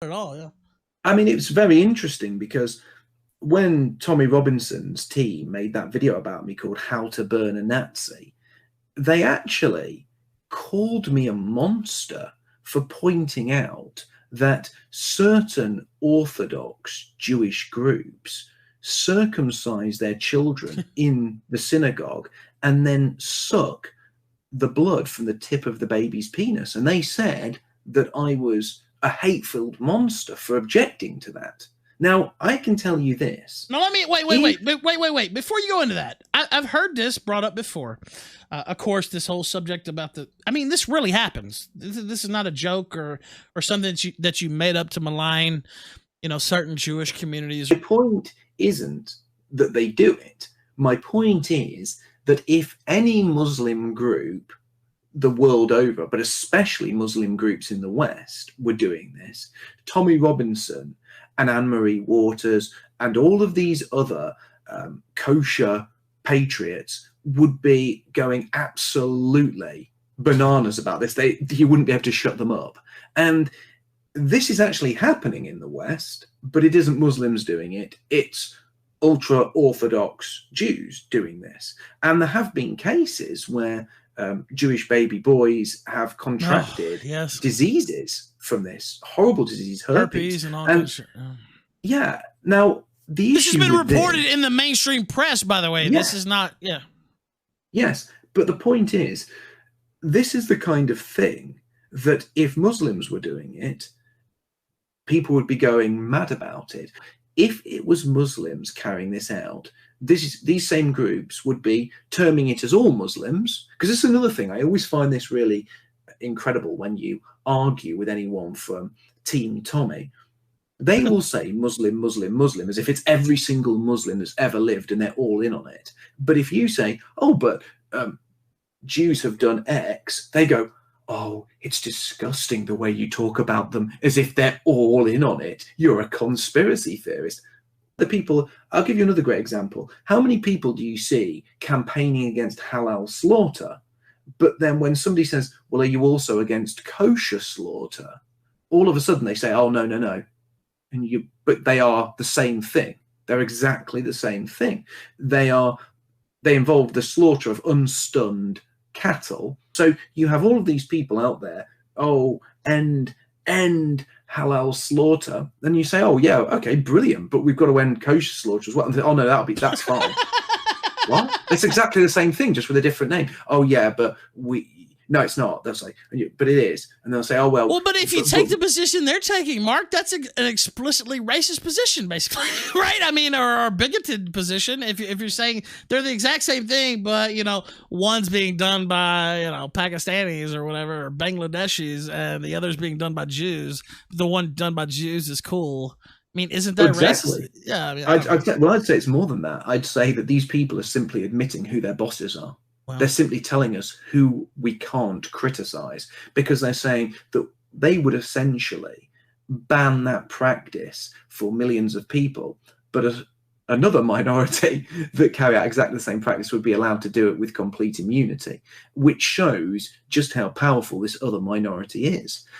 at all. Yeah. I mean, it's very interesting because when Tommy Robinson's team made that video about me called How to Burn a Nazi, they actually called me a monster for pointing out that certain Orthodox Jewish groups circumcise their children in the synagogue and then suck the blood from the tip of the baby's penis. And they said that I was a hate-filled monster for objecting to that. Now, I can tell you this. Now, let me wait. Before you go into that, I've heard this brought up before. Of course, this whole subject about this really happens. This is not a joke or something that you made up to malign, certain Jewish communities. My point isn't that they do it. My point is that if any Muslim group the world over, but especially Muslim groups in the West, were doing this, Tommy Robinson and Anne-Marie Waters and all of these other kosher patriots would be going absolutely bananas about this. You wouldn't be able to shut them up. And this is actually happening in the West, but it isn't Muslims doing it. It's ultra-Orthodox Jews doing this. And there have been cases where Jewish baby boys have contracted diseases from this, horrible disease, herpes and all that shit. Yeah. Now, this has been reported in the mainstream press, by the way. Yeah. This is not, Yes, but the point is, this is the kind of thing that if Muslims were doing it, people would be going mad about it. If it was Muslims carrying this out, these same groups would be terming it as all Muslims, because this is another thing. I always find this really incredible when you argue with anyone from Team Tommy. They will say Muslim, Muslim, Muslim, as if it's every single Muslim that's ever lived and they're all in on it. But if you say, oh, but Jews have done X, they go, oh, it's disgusting the way you talk about them as if they're all in on it. You're a conspiracy theorist. The people, I'll give you another great example. How many people do you see campaigning against halal slaughter? But then when somebody says, well, are you also against kosher slaughter? All of a sudden they say, oh, no, no, no. But they are the same thing. They're exactly the same thing. They involve the slaughter of unstunned cattle. So you have all of these people out there, oh, end halal slaughter. Then you say, oh, yeah, okay, brilliant, but we've got to end kosher slaughter as well. And they, oh, no, that's fine. What? It's exactly the same thing, just with a different name. Oh, yeah, but no, it's not. That's like, but it is. And they'll say, oh, well. Well, but if you take the position they're taking, Mark, that's an explicitly racist position, basically, right? I mean, or a bigoted position. If you're saying they're the exact same thing, but, one's being done by, Pakistanis or whatever, or Bangladeshis, and the other's being done by Jews. The one done by Jews is cool. I mean, isn't that exactly racist? Yeah. I mean, I'd say it's more than that. I'd say that these people are simply admitting who their bosses are. Wow. They're simply telling us who we can't criticize, because they're saying that they would essentially ban that practice for millions of people, but another minority that carry out exactly the same practice would be allowed to do it with complete immunity, which shows just how powerful this other minority is.